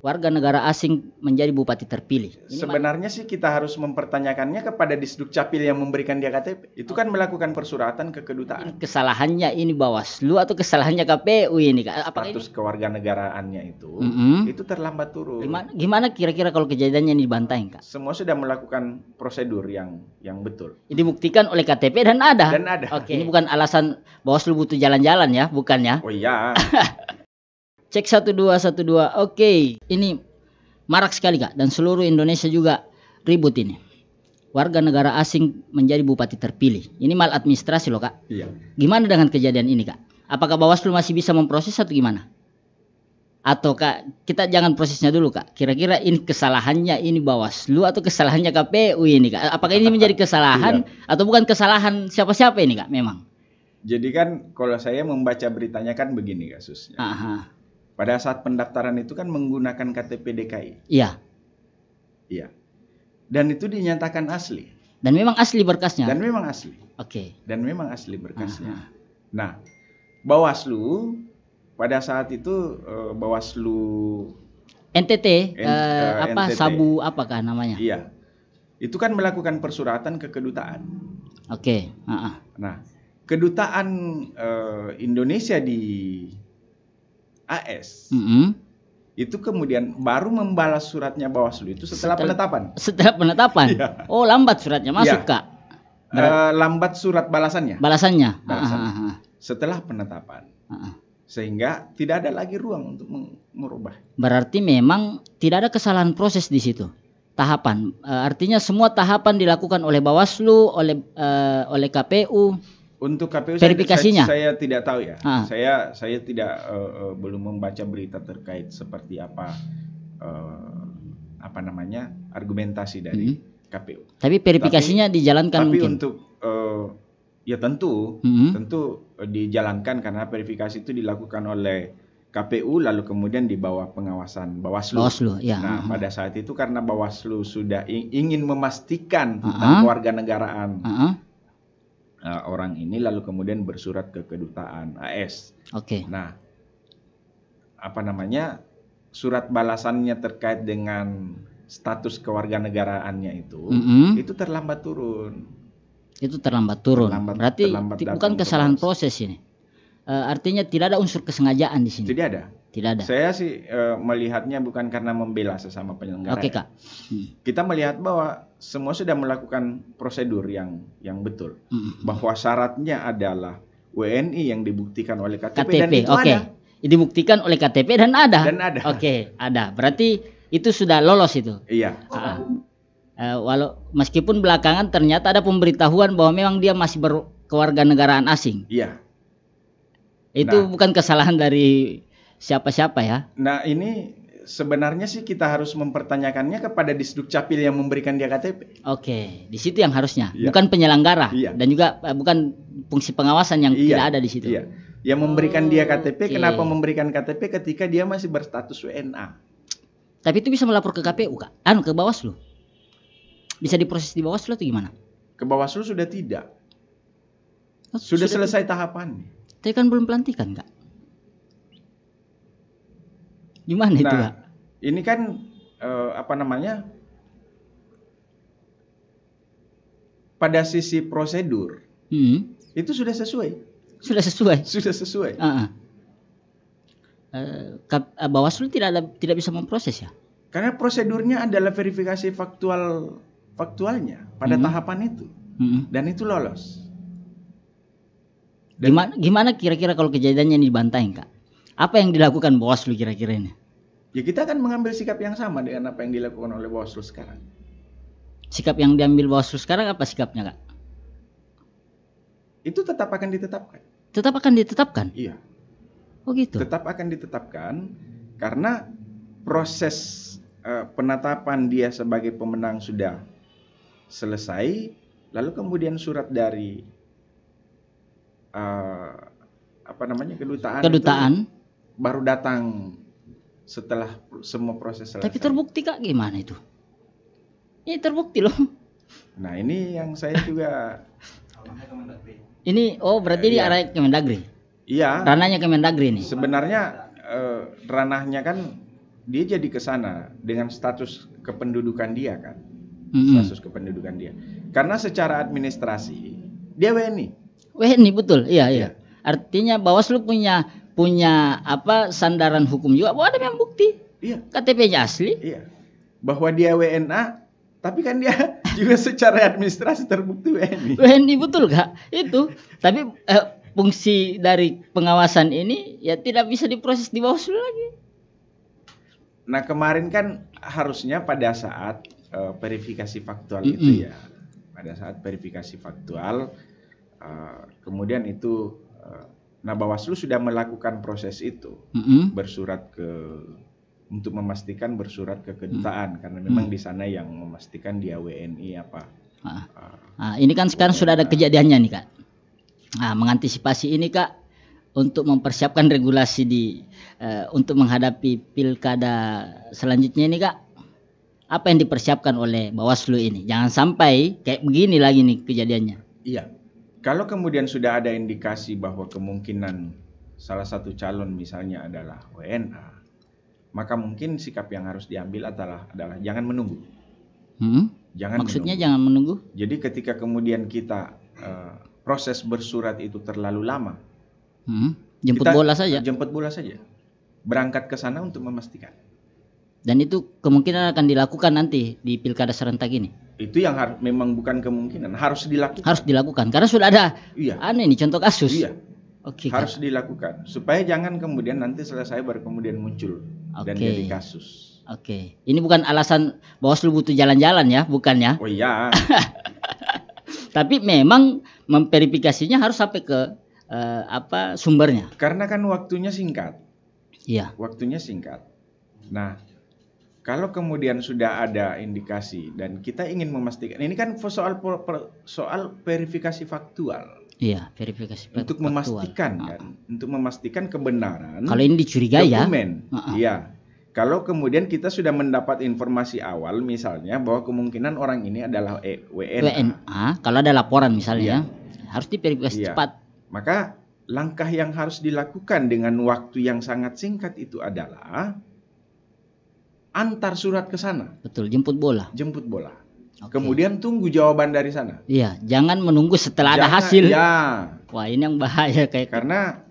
warga negara asing menjadi bupati terpilih. Sebenarnya sih kita harus mempertanyakannya kepada Disdukcapil yang memberikan dia KTP. Itu kan melakukan persuratan ke kedutaan. Kesalahannya ini Bawaslu atau kesalahannya KPU ini Kak? Status kewarganegaraannya itu terlambat turun. Gimana kira-kira kalau kejadiannya ini dibantahin Kak? Semua sudah melakukan prosedur yang betul. Ini dibuktikan oleh KTP dan ada. Oke. Ini bukan alasan Bawaslu butuh jalan-jalan ya, bukan ya? Oh iya. Cek 1212. Oke, ini marak sekali Kak, dan seluruh Indonesia juga ribut ini. Warga negara asing menjadi bupati terpilih. Ini maladministrasi loh Kak. Iya. Gimana dengan kejadian ini Kak? Apakah Bawaslu masih bisa memproses atau gimana? Atau Kak, kita jangan prosesnya dulu Kak. Kira-kira ini kesalahannya ini Bawaslu atau kesalahannya KPU ini Kak? Apakah ini menjadi kesalahan atau bukan kesalahan siapa-siapa ini Kak memang? Jadi kan kalau saya membaca beritanya kan begini kasusnya. Pada saat pendaftaran itu kan menggunakan KTP DKI. Iya. Iya. Dan itu dinyatakan asli. Dan memang asli berkasnya. Dan memang asli. Oke. Dan memang asli berkasnya. Nah, Bawaslu pada saat itu Bawaslu NTT, NTT. Sabu apakah namanya? Iya. Itu kan melakukan persuratan ke kedutaan. Oke. Nah, kedutaan Indonesia di AS itu kemudian baru membalas suratnya Bawaslu itu setelah penetapan. Setelah penetapan? Iya. Oh, lambat suratnya masuk Kak? Lambat surat balasannya. Balasannya. Setelah penetapan. Sehingga tidak ada lagi ruang untuk merubah. Berarti memang tidak ada kesalahan proses di situ. Tahapan. Artinya semua tahapan dilakukan oleh Bawaslu, oleh KPU. Untuk KPU verifikasinya saya tidak tahu ya. Saya tidak belum membaca berita terkait seperti apa namanya argumentasi dari KPU. Tapi verifikasinya dijalankan tapi mungkin. Untuk ya tentu dijalankan karena verifikasi itu dilakukan oleh KPU lalu kemudian di bawah pengawasan Bawaslu. Ya. Nah, pada saat itu karena Bawaslu sudah ingin memastikan tentang kewarganegaraan orang ini lalu kemudian bersurat ke kedutaan AS. Oke. Nah, surat balasannya terkait dengan status kewarganegaraannya itu terlambat turun. Itu terlambat turun. Berarti bukan kesalahan proses ini. Artinya tidak ada unsur kesengajaan di sini. Tidak ada. Tidak ada. Saya sih melihatnya bukan karena membela sesama penyelenggara. Oke Kak. Kita melihat bahwa semua sudah melakukan prosedur yang betul. Bahwa syaratnya adalah WNI yang dibuktikan oleh KTP. Dan itu ada. Dibuktikan oleh KTP dan ada. Oke, ada. Berarti itu sudah lolos itu. Iya. Meskipun belakangan ternyata ada pemberitahuan bahwa memang dia masih berkewarganegaraan asing. Iya. Itu bukan kesalahan dari siapa-siapa ya. Nah, ini sebenarnya sih kita harus mempertanyakannya kepada Disdukcapil yang memberikan dia KTP. Oke, di situ yang harusnya, bukan penyelenggara dan juga bukan fungsi pengawasan yang tidak ada di situ. Iya. Yang memberikan dia KTP, kenapa memberikan KTP ketika dia masih berstatus WNA? Tapi itu bisa melapor ke KPU Kak, ke Bawaslu. Bisa diproses di Bawaslu atau gimana? Ke Bawaslu sudah tidak. Sudah selesai tahapannya. Tapi kan belum pelantikan Kak. Gimana itu Kak? Ini kan pada sisi prosedur itu sudah sesuai. Sudah sesuai. Sudah sesuai. Bawaslu tidak bisa memproses ya? Karena prosedurnya adalah verifikasi faktualnya pada tahapan itu, dan itu lolos. Gimana kira-kira kalau kejadiannya ini dibantahin Kak? Apa yang dilakukan Bawaslu kira-kira ini? Ya kita akan mengambil sikap yang sama dengan apa yang dilakukan oleh Bawaslu sekarang. Sikap yang diambil Bawaslu sekarang apa sikapnya Kak? Itu tetap akan ditetapkan. Tetap akan ditetapkan? Iya. Oh gitu? Tetap akan ditetapkan karena proses penetapan dia sebagai pemenang sudah selesai. Lalu kemudian surat dari kedutaan itu baru datang setelah semua proses selesai. Tapi terbukti Kak gimana itu? Ini terbukti loh. Nah ini yang saya juga. Ini berarti di arah Kemendagri. Iya. Ranahnya Kemendagri ini. Sebenarnya ranahnya kan dia jadi ke sana dengan status kependudukan dia kan. Status kependudukan dia. Karena secara administrasi dia WNI. WNI betul. Iya. Artinya Bawaslu punya apa sandaran hukum juga bahwa ada memang bukti. Iya. KTP-nya asli. Iya. Bahwa dia WNA, tapi kan dia juga secara administrasi terbukti WNI. WNI betul Kak. Itu. Tapi fungsi dari pengawasan ini ya tidak bisa diproses di Bawaslu lagi. Nah, kemarin kan harusnya pada saat verifikasi faktual itu ya. Pada saat verifikasi faktual kemudian itu nah Bawaslu sudah melakukan proses itu. Bersurat untuk memastikan bersurat ke kedutaan karena memang di sana yang memastikan dia WNI apa. Ini kan sekarang sudah ada kejadiannya nih Kak. Mengantisipasi ini Kak untuk mempersiapkan regulasi untuk menghadapi pilkada selanjutnya ini Kak. Apa yang dipersiapkan oleh Bawaslu ini? Jangan sampai kayak begini lagi nih kejadiannya. Iya. Kalau kemudian sudah ada indikasi bahwa kemungkinan salah satu calon misalnya adalah WNA, maka mungkin sikap yang harus diambil adalah jangan menunggu. Maksudnya jangan menunggu? Jadi ketika kemudian kita proses bersurat itu terlalu lama, jemput bola saja. Jemput bola saja. Berangkat ke sana untuk memastikan. Dan itu kemungkinan akan dilakukan nanti di pilkada serentak ini. Itu yang memang bukan kemungkinan, harus dilakukan. Harus dilakukan karena sudah ada. Aneh nih contoh kasus. Iya. Harus dilakukan supaya jangan kemudian nanti selesai baru kemudian muncul dan jadi kasus. Ini bukan alasan Bawaslu butuh jalan-jalan ya, bukan ya? Oh iya. Tapi memang memverifikasinya harus sampai ke sumbernya. Karena kan waktunya singkat. Iya. Waktunya singkat. Nah, kalau kemudian sudah ada indikasi dan kita ingin memastikan, ini kan soal verifikasi faktual. Iya, verifikasi faktual. Untuk memastikan kan, untuk memastikan kebenaran. Kalau ini dicurigai dokumen. Iya. Kalau kemudian kita sudah mendapat informasi awal misalnya bahwa kemungkinan orang ini adalah WNA. Kalau ada laporan misalnya, harus diverifikasi cepat. Maka langkah yang harus dilakukan dengan waktu yang sangat singkat itu adalah antar surat ke sana. Betul, jemput bola. Kemudian tunggu jawaban dari sana. Iya, jangan menunggu setelah ada hasil. Ya. Wah, ini yang bahaya karena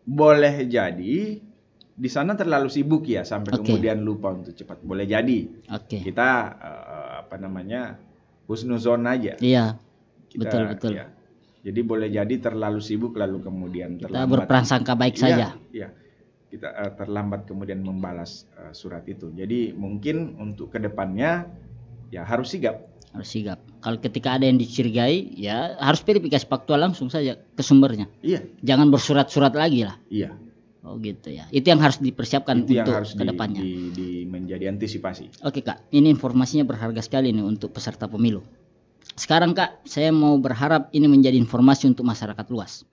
boleh jadi di sana terlalu sibuk ya sampai kemudian lupa untuk cepat. Boleh jadi. Kita husnuzon aja. Iya. Betul. Ya. Jadi boleh jadi terlalu sibuk lalu kemudian terlambat. Kita berprasangka baik saja. Iya. Kita terlambat kemudian membalas surat itu. Jadi mungkin untuk kedepannya ya harus sigap. Kalau ketika ada yang dicurigai ya harus verifikasi faktual langsung saja ke sumbernya. Iya. Jangan bersurat-surat lagi lah. Iya. Oh gitu ya. Itu yang harus dipersiapkan itu untuk harus kedepannya. Menjadi antisipasi. Oke Kak, ini informasinya berharga sekali nih untuk peserta pemilu. Sekarang Kak, saya mau berharap ini menjadi informasi untuk masyarakat luas.